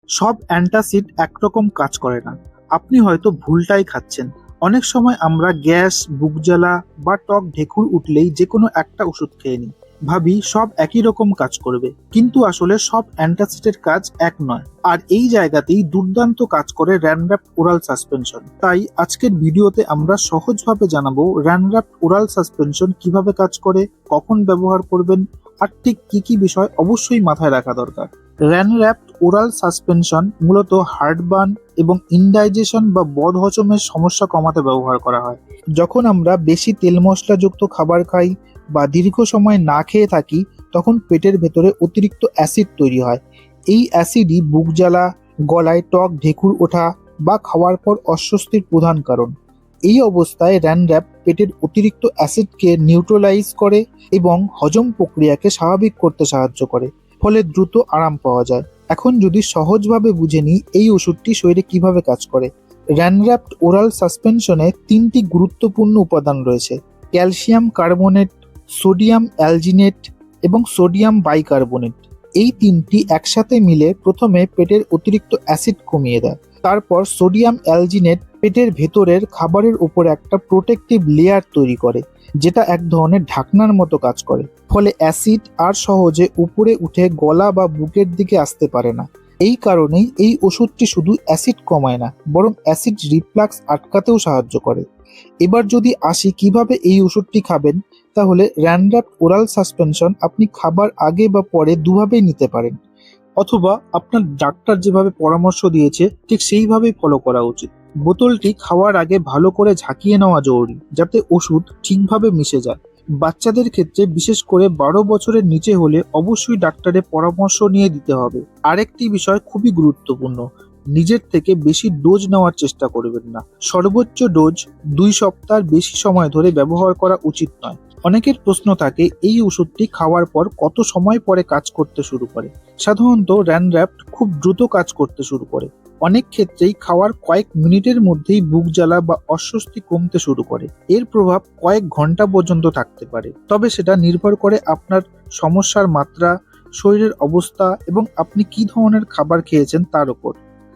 সব অ্যান্টাসিড একরকম কাজ করে না। আপনি হয়তো ভুলটাই খাচ্ছেন। অনেক সময় আমরা গ্যাস, বুক জ্বালা বা টক ঢেকুর উঠলেই যে কোনো একটা ওষুধ খেয়ে নিই। ভাবি সব একই রকম কাজ করবে, কিন্তু আসলে সব অ্যান্টাসিডের কাজ এক নয়। আর এই জায়গাতেই দুর্দান্ত কাজ করে র্যানড্যাপ্ট ওরাল সাসপেনশন। তাই আজকের ভিডিওতে আমরা সহজভাবে জানাবো র্যানড্যাপ্ট ওরাল সাসপেনশন কিভাবে কাজ করে, কখন ব্যবহার করবেন, আর ঠিক কি কি বিষয় অবশ্যই মাথায় রাখা দরকার। র্যানড্যাপ্ট ওরাল সাসপেনশন মূলত হার্টবার্ন এবং ইনডাইজেশন বা বদহজমের সমস্যা কমাতে ব্যবহার করা হয়। যখন আমরা বেশি তেল মশলাযুক্ত খাবার খাই বা দীর্ঘ সময় না খেয়ে থাকি, তখন পেটের ভেতরে অতিরিক্ত অ্যাসিড তৈরি হয়। এই অ্যাসিডই বুক জ্বালা, গলায় টক ঢেকুর ওঠা বা খাওয়ার পর অস্বস্তির প্রধান কারণ। এই অবস্থায় র্যানড্যাপ পেটের অতিরিক্ত অ্যাসিডকে নিউট্রালাইজ করে এবং হজম প্রক্রিয়াকে স্বাভাবিক করতে সাহায্য করে, ফলে দ্রুত আরাম পাওয়া যায়। এখন যদি সহজভাবে বুঝে নিই এই ওষুধটি শরীরে কিভাবে কাজ করে। র্যানড্যাপ্ট ওরাল সাসপেনশনে 3টি গুরুত্বপূর্ণ উপাদান রয়েছে: ক্যালসিয়াম কার্বনেট, সোডিয়াম অ্যালজিনেট এবং সোডিয়াম বাইকার্বনেট। এই 3টি একসাথে মিলে প্রথমে পেটের অতিরিক্ত অ্যাসিড কমিয়ে দেয়। তারপর সোডিয়াম অ্যালজিনেট পেটের ভেতরের খাবারের উপর একটা প্রোটেক্টিভ লেয়ার তৈরি করে, যেটা এক ধরনের ঢাকনার মতো কাজ করে। ফলে অ্যাসিড আর সহজে উপরে উঠে গলা বা বুকের দিকে আসতে পারে না। এই কারণেই এই ওষুধটি শুধু অ্যাসিড কমায় না, বরং অ্যাসিড রিফ্লাক্স আটকাতেও সাহায্য করে। এবার যদি আসি কিভাবে এই ওষুধটি খাবেন, তাহলে র্যানড্যাপ্ট ওরাল সাসপেনশন আপনি খাবার আগে বা পরে দুভাবেই নিতে পারেন, অথবা আপনার ডাক্তার যেভাবে পরামর্শ দিয়েছে ঠিক সেইভাবেই ফলো করা উচিত। বোতলটি খাওয়ার আগে ভালো করে ঝাঁকিয়ে নেওয়া জরুরি, যাতে ওষুধ ঠিকভাবে মিশে যায়। বাচ্চাদের ক্ষেত্রে, বিশেষ করে 12 বছরের নিচে হলে অবশ্যই ডাক্তারের পরামর্শ নিয়ে দিতে হবে। আরেকটি বিষয় খুবই গুরুত্বপূর্ণ: নিজের থেকে বেশি ডোজ নেওয়ার চেষ্টা করবেন না। সর্বোচ্চ ডোজ 2 সপ্তাহের বেশি সময় ধরে ব্যবহার করা উচিত নয়। অনেকের প্রশ্ন থাকে এই ওষুধটি খাওয়ার পর কত সময় পরে কাজ করতে শুরু করে। সাধারণত র্যানড্যাপ্ট খুব দ্রুত কাজ করতে শুরু করে। অনেক ক্ষেত্রেই খাওয়ার কয়েক মিনিটের মধ্যেই বুক জ্বালা বা অস্বস্তি কমতে শুরু করে। এর প্রভাব কয়েক ঘন্টা পর্যন্ত থাকতে পারে, তবে সেটা নির্ভর করে আপনার সমস্যার মাত্রা, শরীরের অবস্থা এবং আপনি কি ধরনের খাবার খেয়েছেন তার উপর।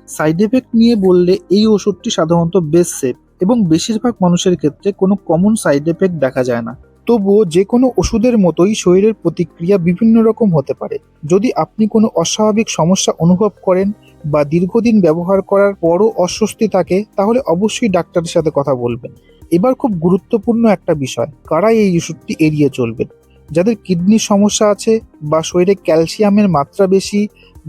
সাইড এফেক্ট নিয়ে বললে এই ওষুধটি সাধারণত বেশ সেফ এবং বেশিরভাগ মানুষের ক্ষেত্রে কোনো কমন সাইড এফেক্ট দেখা যায় না। তবুও যে কোনো ওষুধের মতোই শরীরের প্রতিক্রিয়া বিভিন্ন রকম হতে পারে। যদি আপনি কোনো অস্বাভাবিক সমস্যা অনুভব করেন বা দীর্ঘদিন ব্যবহার করার পরও অস্বস্তি থাকে, তাহলে অবশ্যই ডাক্তারের সাথে কথা বলবেন। এবার খুব গুরুত্বপূর্ণ একটা বিষয়: কারা এই ওষুধটি এড়িয়ে চলবেন। যাদের কিডনির সমস্যা আছে বা শরীরে ক্যালসিয়ামের মাত্রা বেশি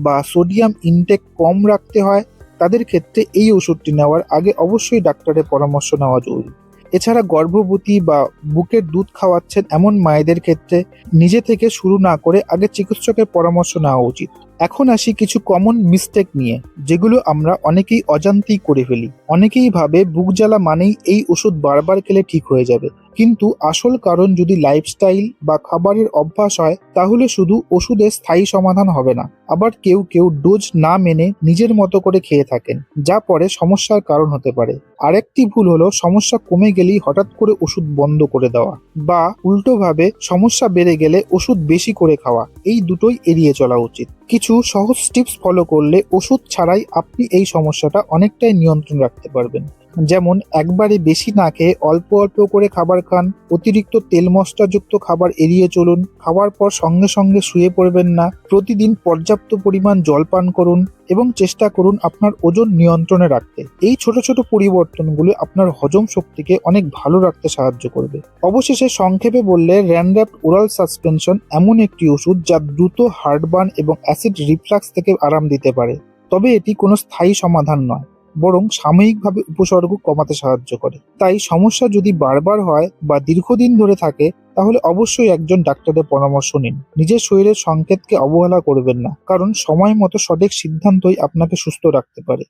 বা সোডিয়াম ইনটেক কম রাখতে হয়, তাদের ক্ষেত্রে এই ওষুধটি নেওয়ার আগে অবশ্যই ডাক্তারের পরামর্শ নেওয়া জরুরি। এছাড়া গর্ভবতী বা বুকের দুধ খাওয়াচ্ছেন এমন মায়েদের ক্ষেত্রে নিজে থেকে শুরু না করে আগে চিকিৎসকের পরামর্শ নেওয়া উচিত। এখন আসি কিছু কমন মিস্টেক নিয়ে, যেগুলো আমরা অনেকেই অজান্তেই করে ফেলি। অনেকেই ভাবে বুক জ্বালা মানেই এই ওষুধ বারবার খেলে ঠিক হয়ে যাবে, কিন্তু আসল কারণ যদি লাইফস্টাইল বা খাবারের অভ্যাস হয়, তাহলে শুধু ওষুধের স্থায়ী সমাধান হবে না। আবার কেউ কেউ ডোজ না মেনে নিজের মতো করে খেয়ে থাকেন, যা পরে সমস্যার কারণ হতে পারে। আরেকটি ভুল হলো সমস্যা কমে গেলেই হঠাৎ করে ওষুধ বন্ধ করে দেওয়া, বা উল্টোভাবে সমস্যা বেড়ে গেলে ওষুধ বেশি করে খাওয়া। এই দুটোই এড়িয়ে চলা উচিত। কিছু সহজ টিপস ফলো করলে ওষুধ ছাড়াই আপনি এই সমস্যাটা অনেকটাই নিয়ন্ত্রণ রাখতে পারবেন। যেমন, একবারে বেশি না খেয়ে অল্প অল্প করে খাবার খান, অতিরিক্ত তেল মশলাযুক্ত খাবার এড়িয়ে চলুন, খাওয়ার পর সঙ্গে সঙ্গে শুয়ে পড়বেন না, প্রতিদিন পর্যাপ্ত পরিমাণ জল পান করুন এবং চেষ্টা করুন আপনার ওজন নিয়ন্ত্রণে রাখতে। এই ছোট ছোট পরিবর্তনগুলো আপনার হজম শক্তিকে অনেক ভালো রাখতে সাহায্য করবে। অবশেষে সংক্ষেপে বললে, র্যানড্যাপ্ট ওরাল সাসপেনশন এমন একটি ওষুধ যা দ্রুত হার্টবার্ন এবং অ্যাসিড রিফ্লাক্স থেকে আরাম দিতে পারে। তবে এটি কোনো স্থায়ী সমাধান নয়, বরং সাময়িকভাবে উপসর্গ কমাতে সাহায্য করে। তাই সমস্যা যদি বারবার হয় বা দীর্ঘদিন ধরে থাকে, তাহলে অবশ্যই একজন ডাক্তারের পরামর্শ নিন। নিজের শরীরের সংকেতকে অবহেলা করবেন না, কারণ সময় মতো সঠিক সিদ্ধান্তই আপনাকে সুস্থ রাখতে পারে।